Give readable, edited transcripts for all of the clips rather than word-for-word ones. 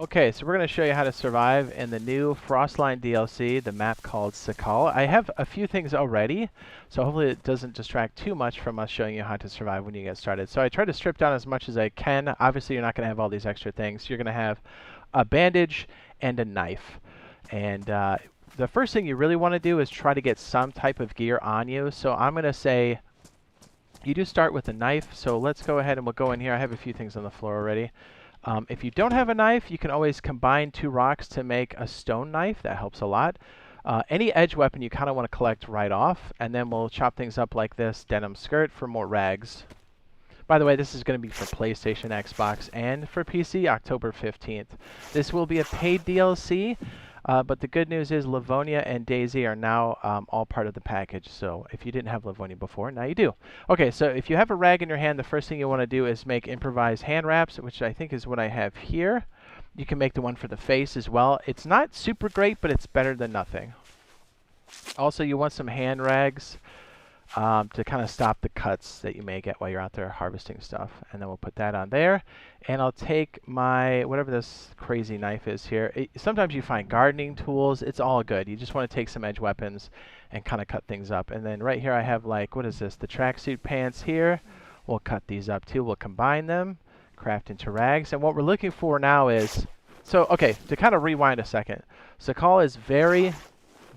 Okay, so we're going to show you how to survive in the new Frostline DLC, the map called Saga. I have a few things already, so hopefully it doesn't distract too much from us showing you how to survive when you get started. So I try to strip down as much as I can. Obviously, you're not going to have all these extra things. You're going to have a bandage and a knife. And the first thing you really want to do is try to get some type of gear on you. So I'm going to say you do start with a knife. So let's go ahead and we'll go in here. I have a few things on the floor already. If you don't have a knife, you can always combine two rocks to make a stone knife. That helps a lot. Any edge weapon you kind of want to collect right off, and then we'll chop things up like this denim skirt for more rags. By the way, this is going to be for PlayStation, Xbox, and for PC, October 15th. This will be a paid DLC, but the good news is Livonia and DayZ are now all part of the package. So if you didn't have Livonia before, now you do. Okay, so if you have a rag in your hand, the first thing you want to do is make improvised hand wraps, which I think is what I have here. You can make the one for the face as well. It's not super great, but it's better than nothing. Also, you want some hand rags to kind of stop the cuts that you may get while you're out there harvesting stuff. And then we'll put that on there. And I'll take my, whatever this crazy knife is here. Sometimes you find gardening tools. It's all good. You just want to take some edge weapons and kind of cut things up. And then right here I have like, what is this? The tracksuit pants here. We'll cut these up too. We'll combine them, craft into rags. And what we're looking for now is, so, okay, to kind of rewind a second. Saga is very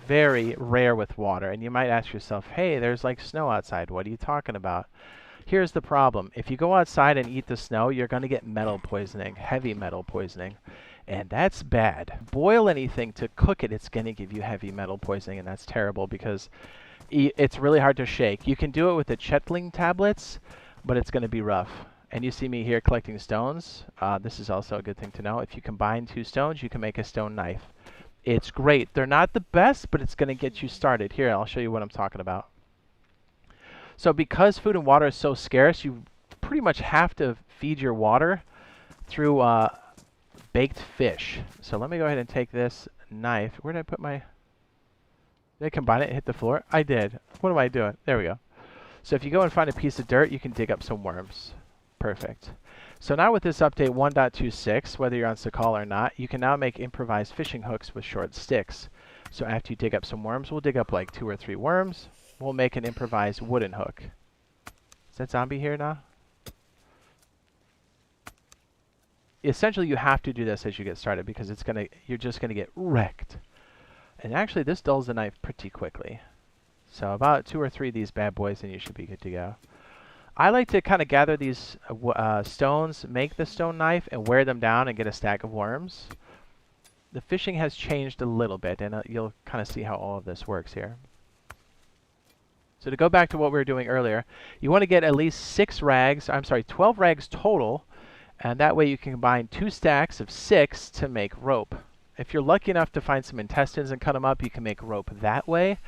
rare with water, and you might ask yourself, hey, there's like snow outside. What are you talking about? Here's the problem. If you go outside and eat the snow, you're going to get metal poisoning, heavy metal poisoning, and that's bad. Boil anything to cook it, it's going to give you heavy metal poisoning, and that's terrible because it's really hard to shake. You can do it with the Chetling tablets, but it's going to be rough. And you see me here collecting stones. This is also a good thing to know. If you combine two stones, you can make a stone knife. It's great. They're not the best, but it's going to get you started. Here, I'll show you what I'm talking about. So because food and water is so scarce, you pretty much have to feed your water through baked fish. So let me go ahead and take this knife. Where did I put my... Did I combine it and hit the floor? I did. What am I doing? There we go. So if you go and find a piece of dirt, you can dig up some worms. Perfect. So now with this update 1.26, whether you're on Saga or not, you can now make improvised fishing hooks with short sticks. So after you dig up some worms, we'll dig up like 2 or 3 worms. We'll make an improvised wooden hook. Is that zombie here now? Essentially, you have to do this as you get started because you're just gonna get wrecked. And actually, this dulls the knife pretty quickly. So about 2 or 3 of these bad boys, and you should be good to go. I like to kind of gather these stones, make the stone knife, and wear them down and get a stack of worms. The fishing has changed a little bit, and you'll kind of see how all of this works here. So to go back to what we were doing earlier, you want to get at least 12 rags total, and that way you can combine 2 stacks of 6 to make rope. If you're lucky enough to find some intestines and cut them up, you can make rope that way.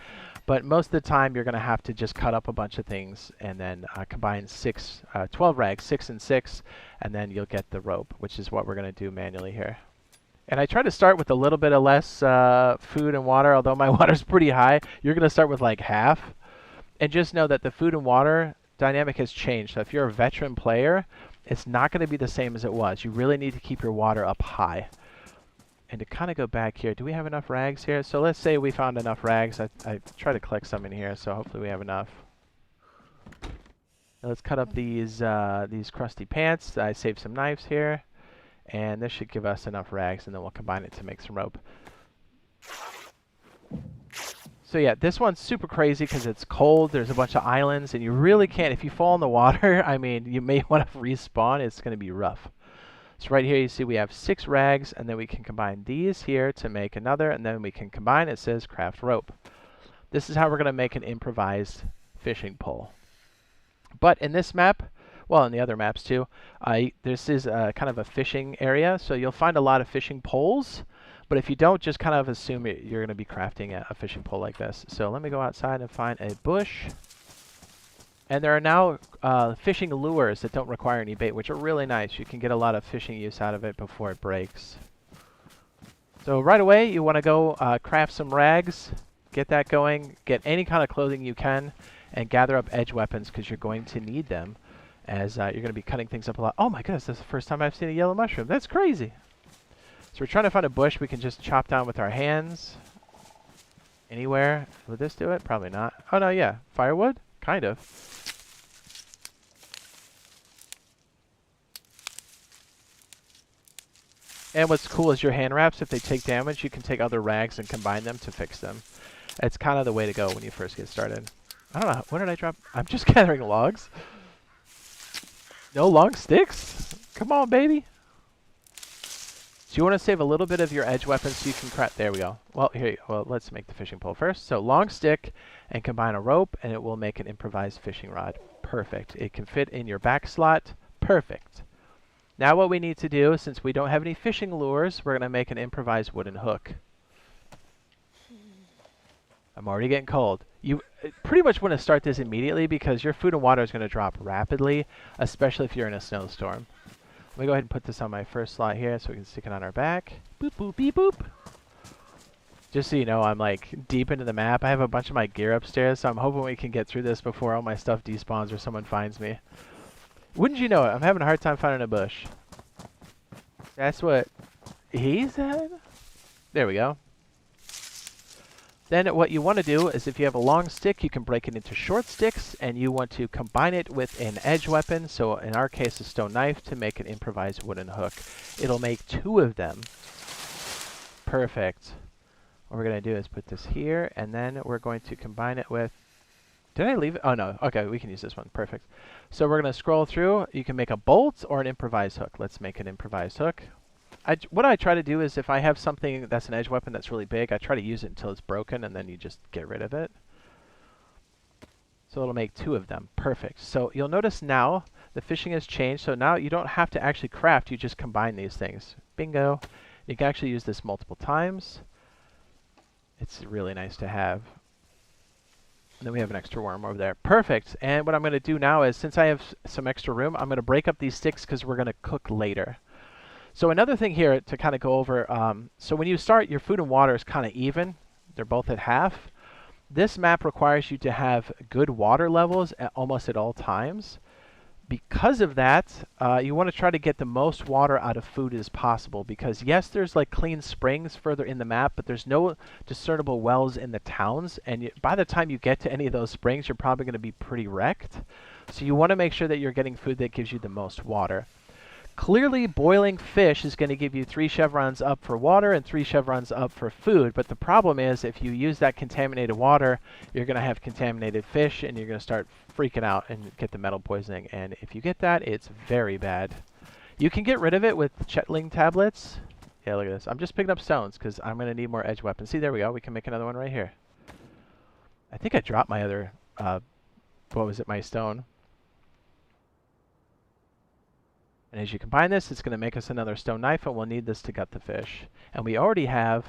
But most of the time, you're going to have to just cut up a bunch of things and then combine 12 rags, 6 and 6, and then you'll get the rope, which is what we're going to do manually here. And I try to start with a little bit of less food and water, although my water's pretty high. You're going to start with like half. And just know that the food and water dynamic has changed. So if you're a veteran player, it's not going to be the same as it was. You really need to keep your water up high. And to kind of go back here, do we have enough rags here? So let's say we found enough rags. I try to collect some in here, so hopefully we have enough. Now let's cut up these crusty pants. I saved some knives here. And this should give us enough rags, and then we'll combine it to make some rope. So yeah, this one's super crazy because it's cold. There's a bunch of islands, and you really can't. If you fall in the water, I mean, you may want to respawn. It's going to be rough. So right here you see we have 6 rags, and then we can combine these here to make another, and then we can combine, it says craft rope. This is how we're going to make an improvised fishing pole. But in this map, well, in the other maps too, this is kind of a fishing area, so you'll find a lot of fishing poles, but if you don't, just kind of assume you're going to be crafting a fishing pole like this. So let me go outside and find a bush. And there are now fishing lures that don't require any bait, which are really nice. You can get a lot of fishing use out of it before it breaks. So right away, you want to go craft some rags, get that going, get any kind of clothing you can, and gather up edge weapons because you're going to need them as you're going to be cutting things up a lot. Oh my goodness, that's the first time I've seen a yellow mushroom. That's crazy. So we're trying to find a bush we can just chop down with our hands. Anywhere. Would this do it? Probably not. Oh no, yeah. Firewood? Kind of. And what's cool is your hand wraps, if they take damage, you can take other rags and combine them to fix them. It's kind of the way to go when you first get started. I don't know. What did I drop? I'm just gathering logs. No long sticks? Come on, baby. So you want to save a little bit of your edge weapons so you can craft. There we go. Well, here you go. Well, let's make the fishing pole first. So long stick and combine a rope, and it will make an improvised fishing rod. Perfect. It can fit in your back slot. Perfect. Now what we need to do, since we don't have any fishing lures, we're going to make an improvised wooden hook. I'm already getting cold. You pretty much want to start this immediately because your food and water is going to drop rapidly, especially if you're in a snowstorm. Let me go ahead and put this on my first slot here so we can stick it on our back. Boop, boop, beep, boop. Just so you know, I'm like deep into the map. I have a bunch of my gear upstairs, so I'm hoping we can get through this before all my stuff despawns or someone finds me. Wouldn't you know it? I'm having a hard time finding a bush. That's what he said? There we go. Then what you want to do is if you have a long stick, you can break it into short sticks, and you want to combine it with an edge weapon, so in our case a stone knife, to make an improvised wooden hook. It'll make 2 of them. Perfect. What we're going to do is put this here, and then we're going to combine it with... Did I leave it? Oh no, okay, we can use this one. Perfect. So we're going to scroll through. You can make a bolt or an improvised hook. Let's make an improvised hook. What I try to do is if I have something that's an edge weapon that's really big, I try to use it until it's broken, and then you just get rid of it. So it'll make 2 of them. Perfect. So you'll notice now the fishing has changed. So now you don't have to actually craft. You just combine these things. Bingo. You can actually use this multiple times. It's really nice to have. And then we have an extra worm over there. Perfect. And what I'm going to do now is, since I have some extra room, I'm going to break up these sticks because we're going to cook later. So another thing here to kind of go over, so when you start, your food and water is kind of even. They're both at half. This map requires you to have good water levels at almost at all times. Because of that, you want to try to get the most water out of food as possible, because yes, there's like clean springs further in the map, but there's no discernible wells in the towns, and by the time you get to any of those springs, you're probably going to be pretty wrecked. So you want to make sure that you're getting food that gives you the most water. Clearly, boiling fish is going to give you 3 chevrons up for water and 3 chevrons up for food, but the problem is if you use that contaminated water, you're going to have contaminated fish, and you're going to start freaking out and get the metal poisoning, and if you get that, it's very bad. You can get rid of it with Chetling tablets. Yeah, look at this. I'm just picking up stones because I'm going to need more edge weapons. See, there we go. We can make another one right here. I think I dropped my other, what was it, my stone. And as you combine this, it's going to make us another stone knife, and we'll need this to gut the fish. And we already have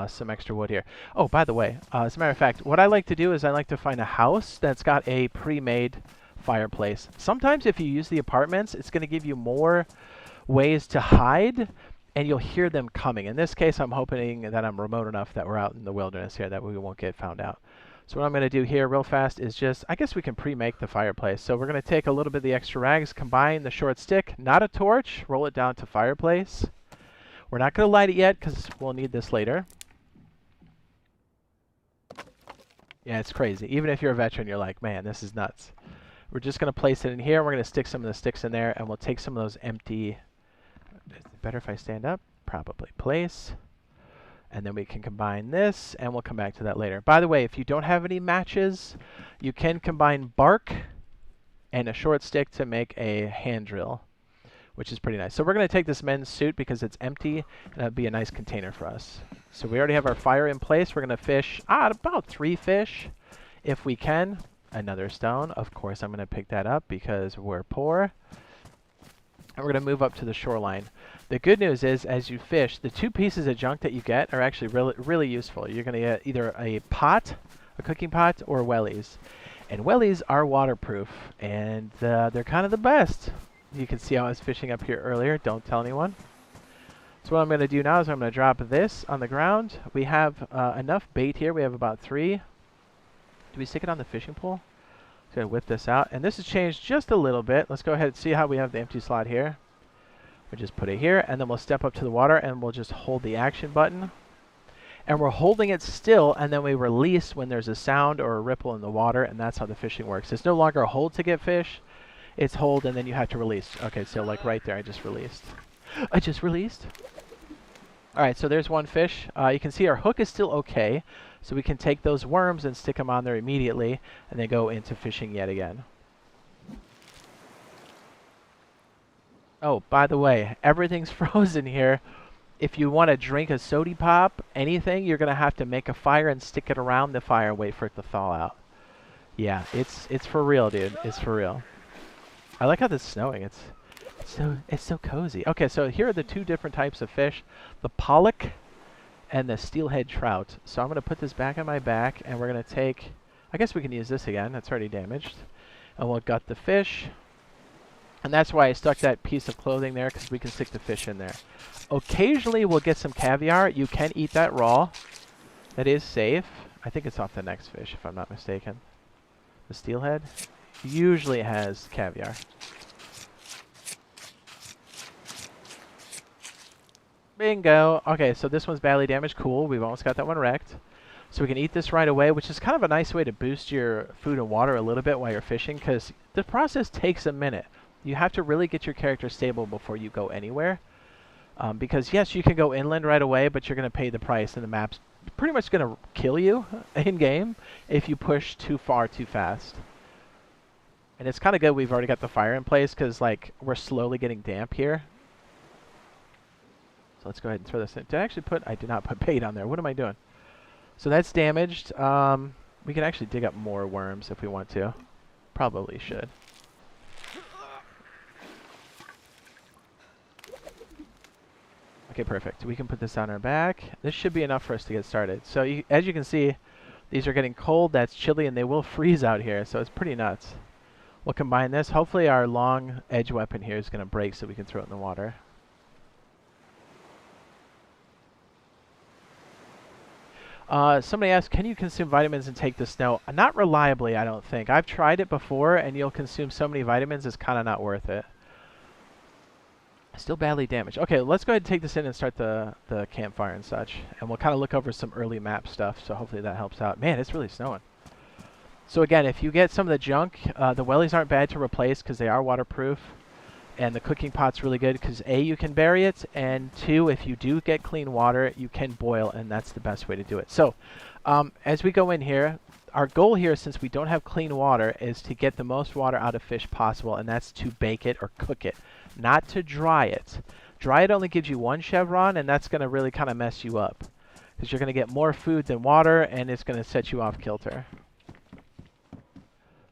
some extra wood here. Oh, by the way, as a matter of fact, what I like to do is I like to find a house that's got a pre-made fireplace. Sometimes if you use the apartments, it's going to give you more ways to hide, and you'll hear them coming. In this case, I'm hoping that I'm remote enough that we're out in the wilderness here that we won't get found out. So what I'm going to do here real fast is just, I guess we can pre-make the fireplace. So we're going to take a little bit of the extra rags, combine the short stick, not a torch, roll it down to fireplace. We're not going to light it yet because we'll need this later. Yeah, it's crazy. Even if you're a veteran, you're like, man, this is nuts. We're just going to place it in here. We're going to stick some of the sticks in there, and we'll take some of those empty... Is it better if I stand up? Probably. Place. And then we can combine this, and we'll come back to that later. By the way, if you don't have any matches, you can combine bark and a short stick to make a hand drill, which is pretty nice. So we're going to take this men's suit because it's empty, and that'd be a nice container for us. So we already have our fire in place. We're going to fish about 3 fish if we can. Another stone. Of course, I'm going to pick that up because we're poor. And we're going to move up to the shoreline. The good news is, as you fish, the 2 pieces of junk that you get are actually really useful. You're going to get either a pot, a cooking pot, or wellies. And wellies are waterproof, and they're kind of the best. You can see how I was fishing up here earlier. Don't tell anyone. So what I'm going to do now is I'm going to drop this on the ground. We have enough bait here. We have about 3. Do we stick it on the fishing pole? Just going to whip this out. And this has changed just a little bit. Let's go ahead and see how we have the empty slot here. We'll just put it here, and then we'll step up to the water, and we'll just hold the action button. And we're holding it still, and then we release when there's a sound or a ripple in the water, and that's how the fishing works. It's no longer a hold to get fish. It's hold, and then you have to release. Okay, so like right there, I just released. I just released. All right, so there's one fish. You can see our hook is still okay, so we can take those worms and stick them on there immediately, and then go into fishing yet again. Oh, by the way, everything's frozen here. If you want to drink a soda pop, anything, you're going to have to make a fire and stick it around the fire and wait for it to thaw out. Yeah, it's for real, dude. It's for real. I like how this is snowing. It's so cozy. Okay, so here are the two different types of fish, the pollock and the steelhead trout. So I'm going to put this back on my back, and we're going to take, I guess we can use this again. That's already damaged. And we'll gut the fish. And that's why I stuck that piece of clothing there, because we can stick the fish in there. Occasionally we'll get some caviar. You can eat that raw. That is safe. I think it's off the next fish, if I'm not mistaken. The steelhead usually has caviar. Bingo. Okay, so this one's badly damaged. Cool. We've almost got that one wrecked. So we can eat this right away, which is kind of a nice way to boost your food and water a little bit while you're fishing, because the process takes a minute. You have to really get your character stable before you go anywhere. Because, yes, you can go inland right away, but you're going to pay the price, and the map's pretty much going to kill you in-game if you push too far too fast. And it's kind of good we've already got the fire in place, because, like, we're slowly getting damp here. So let's go ahead and throw this in. Did I actually put... I did not put bait on there. What am I doing? So that's damaged. We can actually dig up more worms if we want to. Probably should. Okay, perfect. We can put this on our back. This should be enough for us to get started. So as you can see, these are getting cold. That's chilly, and they will freeze out here. So it's pretty nuts. We'll combine this. Hopefully our long edge weapon here is going to break so we can throw it in the water. Somebody asked, can you consume vitamins and take the snow? Not reliably, I don't think. I've tried it before, and you'll consume so many vitamins, it's kind of not worth it. Still badly damaged. Okay, let's go ahead and take this in and start the campfire and such. And we'll kind of look over some early map stuff, so hopefully that helps out. Man, it's really snowing. So again, if you get some of the junk, the wellies aren't bad to replace because they are waterproof. And the cooking pot's really good because A, you can bury it, and 2, if you do get clean water, you can boil, and that's the best way to do it. So, as we go in here, our goal here, since we don't have clean water, is to get the most water out of fish possible, and that's to bake it or cook it, not to dry it. Dry it only gives you 1 chevron, and that's going to really kind of mess you up because you're going to get more food than water, and it's going to set you off kilter.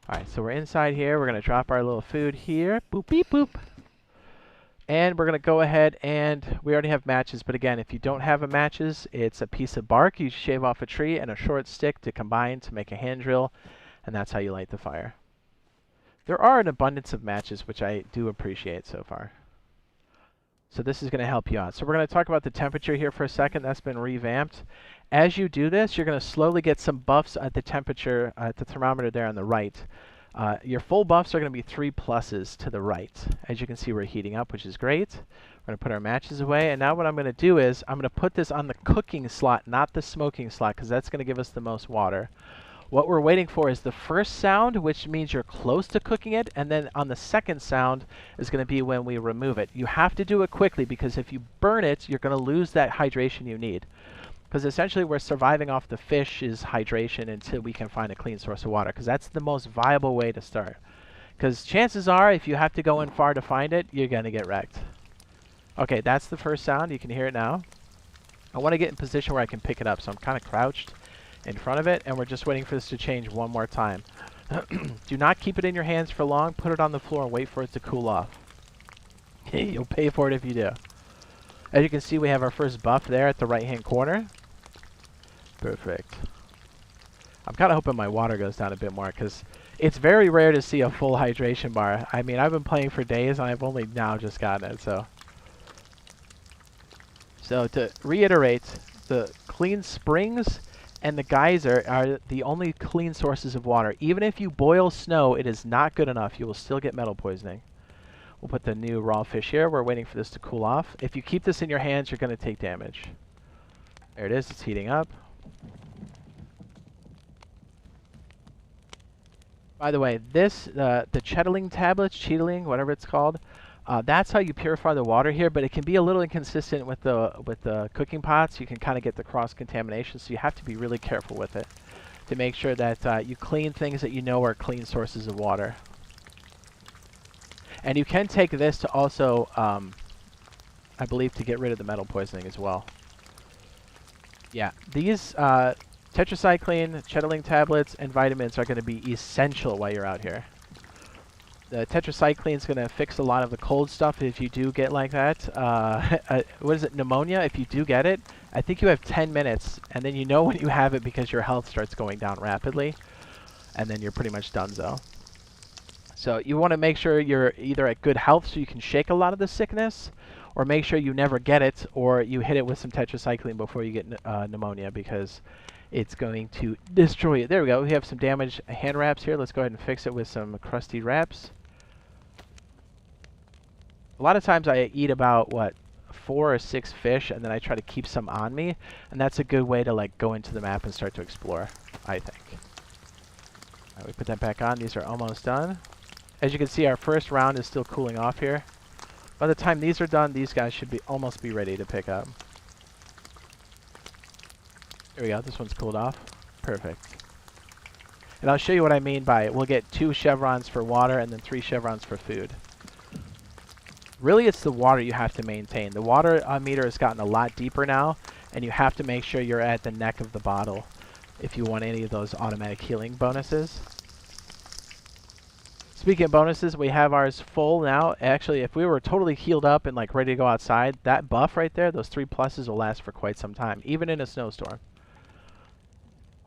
All right, so we're inside here. We're going to drop our little food here. Boop, beep, boop. And we're going to go ahead and we already have matches, but again, if you don't have a matches, it's a piece of bark you shave off a tree and a short stick to combine to make a hand drill, and that's how you light the fire. There are an abundance of matches, which I do appreciate so far. So this is going to help you out. So we're going to talk about the temperature here for a second. That's been revamped. As you do this, you're going to slowly get some buffs at the temperature, at the thermometer there on the right. Your full buffs are going to be 3 pluses to the right. As you can see, we're heating up, which is great. We're going to put our matches away. And now what I'm going to do is I'm going to put this on the cooking slot, not the smoking slot, because that's going to give us the most water. What we're waiting for is the first sound, which means you're close to cooking it. And then on the second sound is going to be when we remove it. You have to do it quickly, because if you burn it, you're going to lose that hydration you need. Because essentially we're surviving off the fish's hydration until we can find a clean source of water, because that's the most viable way to start. Because chances are, if you have to go in far to find it, you're going to get wrecked. Okay, that's the first sound. You can hear it now. I want to get in position where I can pick it up, so I'm kind of crouched in front of it, and we're just waiting for this to change one more time. Do not keep it in your hands for long. Put it on the floor and wait for it to cool off. You'll pay for it if you do. As you can see, we have our first buff there at the right-hand corner. Perfect. I'm kind of hoping my water goes down a bit more, because it's very rare to see a full hydration bar. I mean, I've been playing for days, and I've only now just gotten it, so. So to reiterate, the clean springs and the geyser are the only clean sources of water. Even if you boil snow, it is not good enough. You will still get metal poisoning. We'll put the new raw fish here. We're waiting for this to cool off. If you keep this in your hands, you're going to take damage. There it is. It's heating up. By the way, this, the Chettling tablets, Cheetling, whatever it's called, that's how you purify the water here, but it can be a little inconsistent with the cooking pots. You can kind of get the cross-contamination, so you have to be really careful with it to make sure that you clean things that you know are clean sources of water. And you can take this to also, I believe, to get rid of the metal poisoning as well. Yeah, these tetracycline, Chettling tablets, and vitamins are going to be essential while you're out here. The tetracycline is going to fix a lot of the cold stuff if you do get like that. What is it, pneumonia? If you do get it, I think you have 10 minutes, and then you know when you have it because your health starts going down rapidly, and then you're pretty much donezo. So you want to make sure you're either at good health so you can shake a lot of the sickness, or make sure you never get it, or you hit it with some tetracycline before you get pneumonia, because it's going to destroy it. There we go. We have some damaged hand wraps here. Let's go ahead and fix it with some crusty wraps. A lot of times I eat about, what, 4 or 6 fish, and then I try to keep some on me, and that's a good way to like go into the map and start to explore, I think. All right, we put that back on. These are almost done. As you can see, our first round is still cooling off here. By the time these are done, these guys should be almost be ready to pick up. There we go. This one's cooled off. Perfect. And I'll show you what I mean by it. We'll get 2 chevrons for water and then 3 chevrons for food. Really, it's the water you have to maintain. The water meter has gotten a lot deeper now, and you have to make sure you're at the neck of the bottle if you want any of those automatic healing bonuses. Speaking of bonuses, we have ours full now. Actually, if we were totally healed up and like ready to go outside, that buff right there, those 3 pluses will last for quite some time, even in a snowstorm.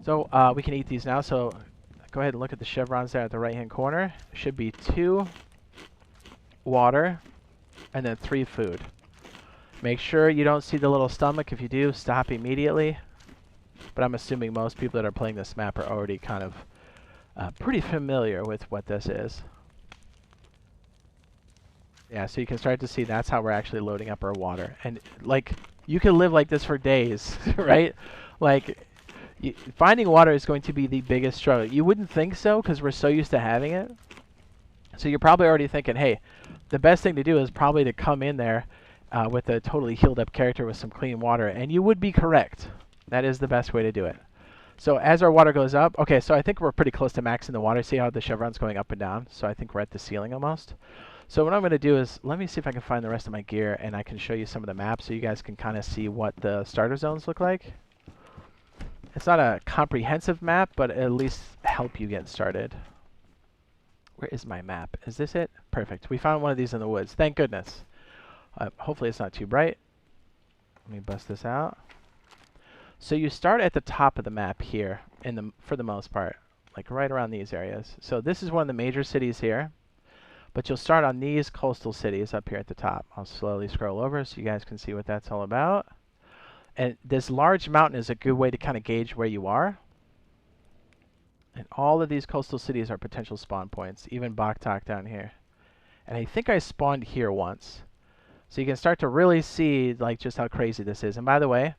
So we can eat these now. So go ahead and look at the chevrons there at the right-hand corner. Should be 2 water and then 3 food. Make sure you don't see the little stomach. If you do, stop immediately. But I'm assuming most people that are playing this map are already kind of pretty familiar with what this is. Yeah, so you can start to see that's how we're actually loading up our water. And like, you can live like this for days, right? Like, finding water is going to be the biggest struggle. You wouldn't think so because we're so used to having it. So you're probably already thinking, hey, the best thing to do is probably to come in there with a totally healed up character with some clean water. And you would be correct. That is the best way to do it. So as our water goes up, okay, so I think we're pretty close to maxing the water. See how the chevron's going up and down? So I think we're at the ceiling almost. So what I'm going to do is, let me see if I can find the rest of my gear and I can show you some of the maps so you guys can kind of see what the starter zones look like. It's not a comprehensive map, but at least help you get started. Where is my map? Is this it? Perfect. We found one of these in the woods. Thank goodness. Hopefully it's not too bright. Let me bust this out. So you start at the top of the map here, for the most part, like right around these areas. So this is one of the major cities here, but you'll start on these coastal cities up here at the top. I'll slowly scroll over so you guys can see what that's all about. And this large mountain is a good way to kind of gauge where you are. And all of these coastal cities are potential spawn points, even Baktak down here. And I think I spawned here once. So you can start to really see like just how crazy this is. And by the way,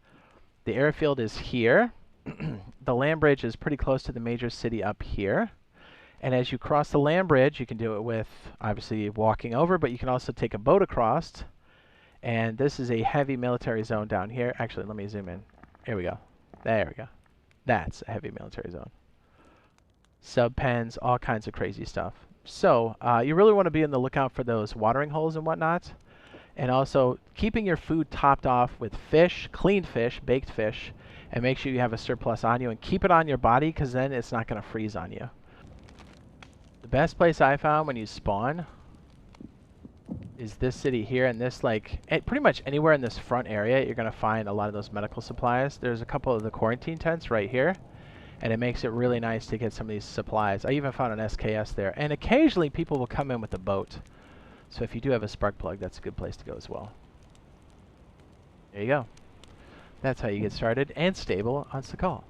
the airfield is here. The land bridge is pretty close to the major city up here. And as you cross the land bridge, you can do it with obviously walking over, but you can also take a boat across. And this is a heavy military zone down here. Actually, let me zoom in. Here we go. There we go. That's a heavy military zone. Sub pens, all kinds of crazy stuff. So you really want to be on the lookout for those watering holes and whatnot. And also keeping your food topped off with fish, clean fish, baked fish, and make sure you have a surplus on you and keep it on your body because then it's not going to freeze on you. The best place I found when you spawn is this city here, and this like pretty much anywhere in this front area you're going to find a lot of those medical supplies. There's a couple of the quarantine tents right here, and it makes it really nice to get some of these supplies. I even found an SKS there, and occasionally people will come in with a boat. So if you do have a spark plug, that's a good place to go as well. There you go. That's how you get started and stable on Sakal.